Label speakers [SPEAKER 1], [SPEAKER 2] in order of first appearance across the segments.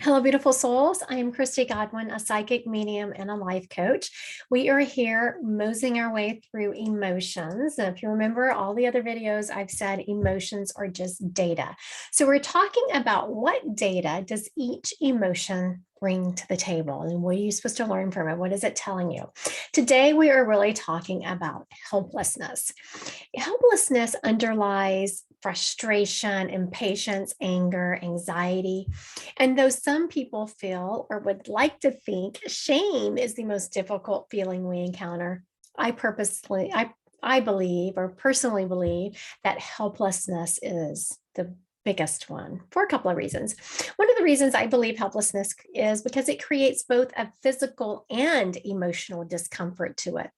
[SPEAKER 1] Hello, beautiful souls. I am Christy Godwin, a psychic medium and a life coach. We are here moseying our way through emotions. And if you remember all the other videos, I've said emotions are just data. So we're talking about what data does each emotion bring to the table and what are you supposed to learn from it? What is it telling you? Today, we are really talking about helplessness. Helplessness underlies frustration, impatience, anger, anxiety. And though some people feel or would like to think shame is the most difficult feeling we encounter, I believe or personally believe that helplessness is the biggest one for a couple of reasons. One of the reasons I believe helplessness is because it creates both a physical and emotional discomfort to it.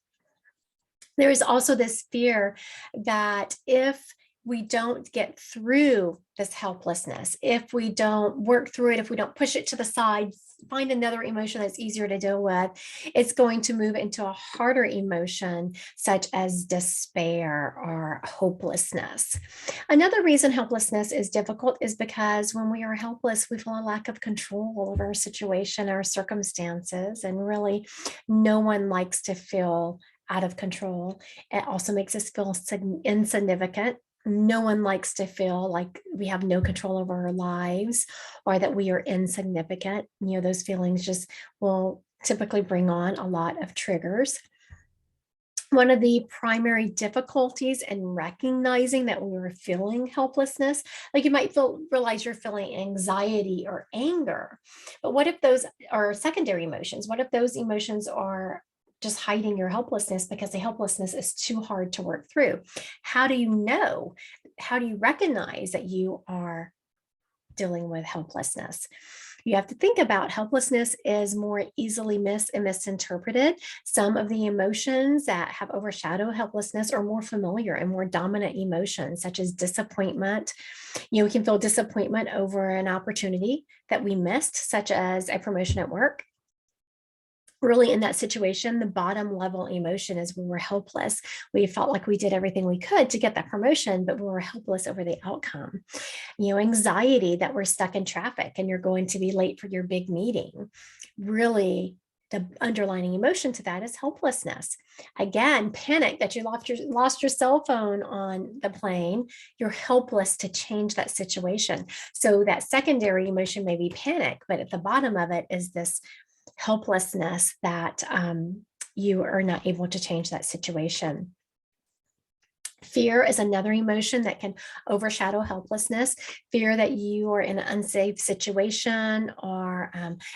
[SPEAKER 1] There is also this fear that if we don't get through this helplessness, if we don't work through it, if we don't push it to the side, find another emotion that's easier to deal with, it's going to move into a harder emotion, such as despair or hopelessness. Another reason helplessness is difficult is because when we are helpless, we feel a lack of control over our situation, our circumstances, and really no one likes to feel out of control. It also makes us feel insignificant. No one likes to feel like we have no control over our lives or that we are insignificant. Those feelings just will typically bring on a lot of triggers. One of the primary difficulties in recognizing that we were feeling helplessness, like you might realize you're feeling anxiety or anger, but what if those are secondary emotions? What if those emotions are just hiding your helplessness because the helplessness is too hard to work through? How do you know? How do you recognize that you are dealing with helplessness? You have to think about helplessness is more easily misinterpreted. Some of the emotions that have overshadowed helplessness are more familiar and more dominant emotions, such as disappointment. We can feel disappointment over an opportunity that we missed, such as a promotion at work. Really, in that situation, the bottom level emotion is we were helpless. We felt like we did everything we could to get that promotion, but we were helpless over the outcome. Anxiety that we're stuck in traffic and you're going to be late for your big meeting. Really, the underlying emotion to that is helplessness. Again, panic that you lost your cell phone on the plane. You're helpless to change that situation. So that secondary emotion may be panic, but at the bottom of it is this helplessness that you are not able to change that situation. Fear is another emotion that can overshadow helplessness. Fear that you are in an unsafe situation, or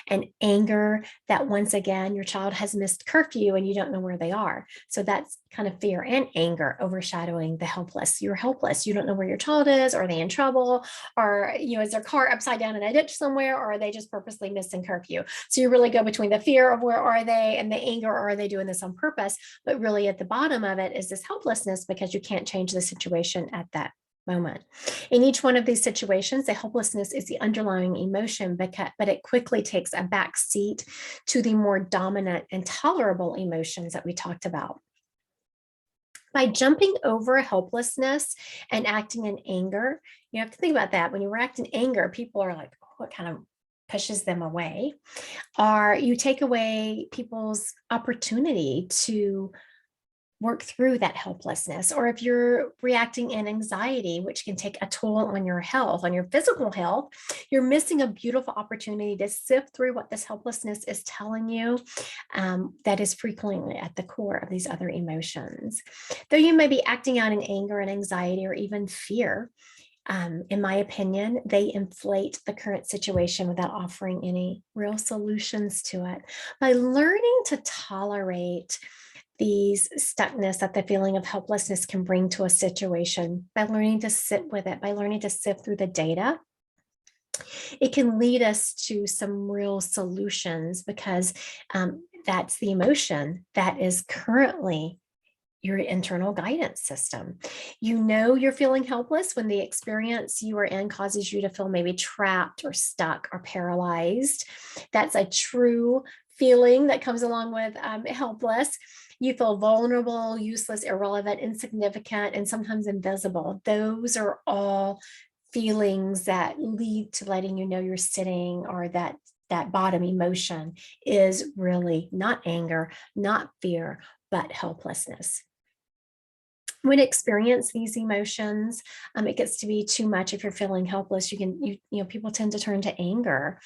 [SPEAKER 1] an anger that once again your child has missed curfew and you don't know where they are. So that's kind of fear and anger overshadowing the helpless. You're helpless. You don't know where your child is. Are they in trouble? Or is their car upside down in a ditch somewhere? Or are they just purposely missing curfew? So you really go between the fear of where are they and the anger, or are they doing this on purpose? But really at the bottom of it is this helplessness because you can't change the situation at that moment. In each one of these situations, the helplessness is the underlying emotion, but it quickly takes a back seat to the more dominant and tolerable emotions that we talked about. By jumping over helplessness and acting in anger, you have to think about that. When you react in anger, people are like, oh, what kind of pushes them away? Or you take away people's opportunity to work through that helplessness. Or if you're reacting in anxiety, which can take a toll on your health, on your physical health, you're missing a beautiful opportunity to sift through what this helplessness is telling you. That is frequently at the core of these other emotions. Though you may be acting out in anger and anxiety or even fear, in my opinion, they inflate the current situation without offering any real solutions to it. By learning to tolerate these stuckness that the feeling of helplessness can bring to a situation, by learning to sit with it, by learning to sift through the data, it can lead us to some real solutions, because that's the emotion that is currently your internal guidance system. You're feeling helpless when the experience you are in causes you to feel maybe trapped or stuck or paralyzed. That's a true feeling that comes along with helpless. You feel vulnerable, useless, irrelevant, insignificant, and sometimes invisible. Those are all feelings that lead to letting you know you're sitting, or that bottom emotion is really not anger, not fear, but helplessness. When experience these emotions, it gets to be too much. If you're feeling helpless, people tend to turn to anger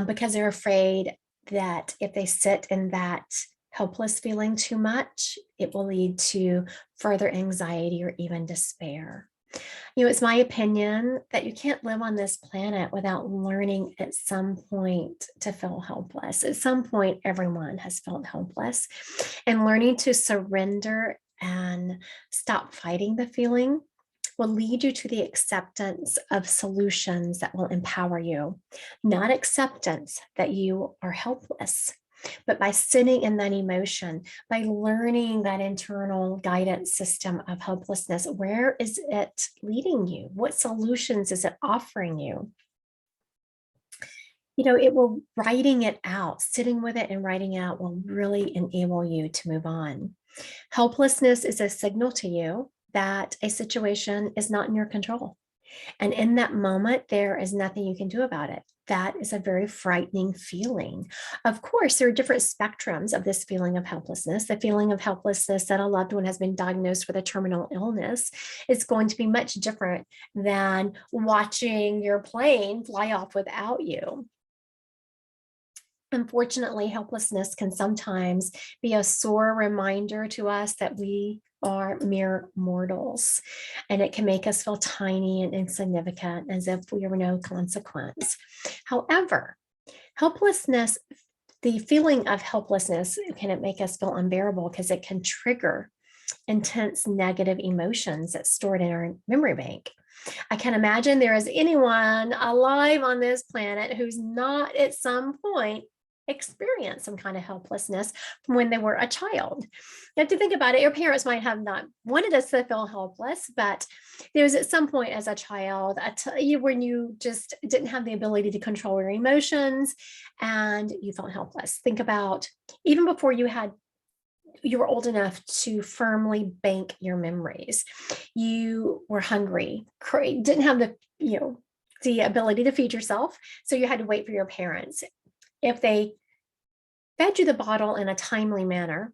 [SPEAKER 1] because they're afraid that if they sit in that helpless feeling too much, it will lead to further anxiety or even despair. It's my opinion that you can't live on this planet without learning at some point to feel helpless. At some point, everyone has felt helpless, and learning to surrender and stop fighting the feeling will lead you to the acceptance of solutions that will empower you, not acceptance that you are helpless. But by sitting in that emotion, by learning that internal guidance system of helplessness, where is it leading you? What solutions is it offering you? It will, writing it out, sitting with it and writing out will really enable you to move on. Helplessness is a signal to you that a situation is not in your control. And in that moment, there is nothing you can do about it. That is a very frightening feeling. Of course, there are different spectrums of this feeling of helplessness. The feeling of helplessness that a loved one has been diagnosed with a terminal illness is going to be much different than watching your plane fly off without you. Unfortunately, helplessness can sometimes be a sore reminder to us that we are mere mortals, and it can make us feel tiny and insignificant, as if we are no consequence. However, helplessness, the feeling of helplessness, can make us feel unbearable because it can trigger intense negative emotions that's stored in our memory bank. I can't imagine there is anyone alive on this planet who's not at some point experienced some kind of helplessness from when they were a child. You have to think about it. Your parents might have not wanted us to feel helpless, but there was at some point as a child when you just didn't have the ability to control your emotions and you felt helpless. Think about even before you were old enough to firmly bank your memories. You were hungry, didn't have the ability to feed yourself, so you had to wait for your parents. If they fed you the bottle in a timely manner,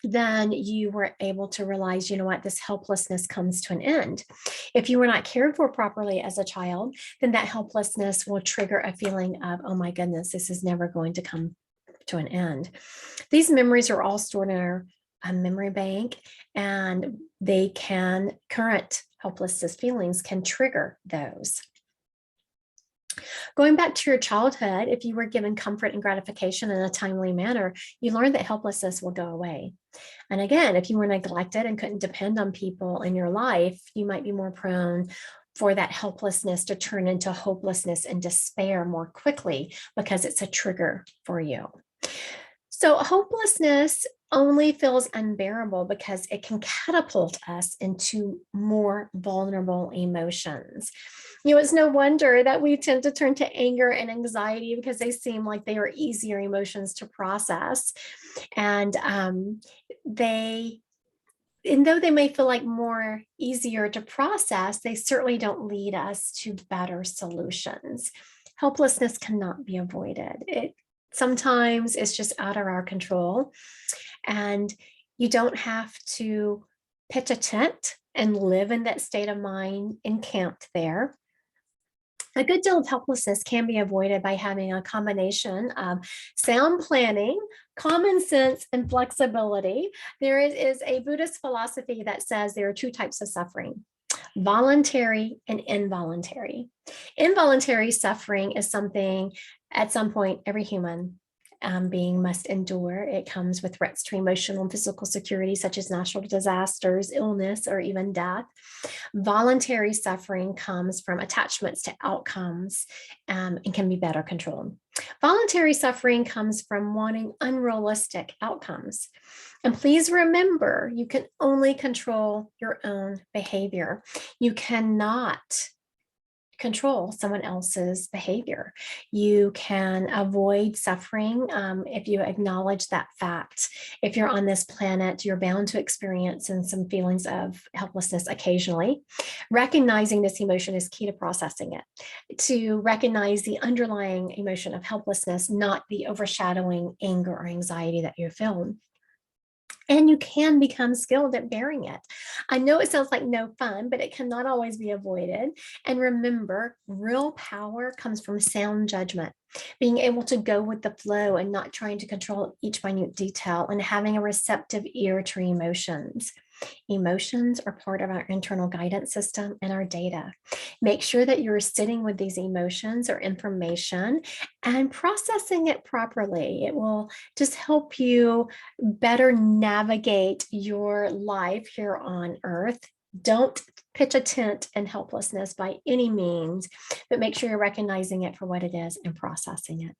[SPEAKER 1] then you were able to realize, this helplessness comes to an end. If you were not cared for properly as a child, then that helplessness will trigger a feeling of, oh my goodness, this is never going to come to an end. These memories are all stored in our memory bank, and current helplessness feelings can trigger those. Going back to your childhood, if you were given comfort and gratification in a timely manner, you learned that helplessness will go away. And again, if you were neglected and couldn't depend on people in your life, you might be more prone for that helplessness to turn into hopelessness and despair more quickly because it's a trigger for you. So hopelessness only feels unbearable because it can catapult us into more vulnerable emotions. It's no wonder that we tend to turn to anger and anxiety because they seem like they are easier emotions to process. And though they may feel like more easier to process, they certainly don't lead us to better solutions. Helplessness cannot be avoided. Sometimes it's just out of our control, and you don't have to pitch a tent and live in that state of mind encamped there. A good deal of helplessness can be avoided by having a combination of sound planning, common sense, and flexibility. There is a Buddhist philosophy that says there are two types of suffering: voluntary and involuntary. Involuntary suffering is something at some point every human being must endure. It comes with threats to emotional and physical security, such as natural disasters, illness, or even death. Voluntary suffering comes from attachments to outcomes and can be better controlled. Voluntary suffering comes from wanting unrealistic outcomes. And please remember, you can only control your own behavior. You cannot control someone else's behavior. You can avoid suffering if you acknowledge that fact. If you're on this planet, you're bound to experience some feelings of helplessness occasionally. Recognizing this emotion is key to processing it, to recognize the underlying emotion of helplessness, not the overshadowing anger or anxiety that you're feeling. And you can become skilled at bearing it. I know it sounds like no fun, but it cannot always be avoided. And remember, real power comes from sound judgment, being able to go with the flow and not trying to control each minute detail, and having a receptive ear to emotions. Emotions are part of our internal guidance system and our data. Make sure that you're sitting with these emotions or information and processing it properly. It will just help you better navigate your life here on earth. Don't pitch a tent in helplessness by any means, but make sure you're recognizing it for what it is and processing it.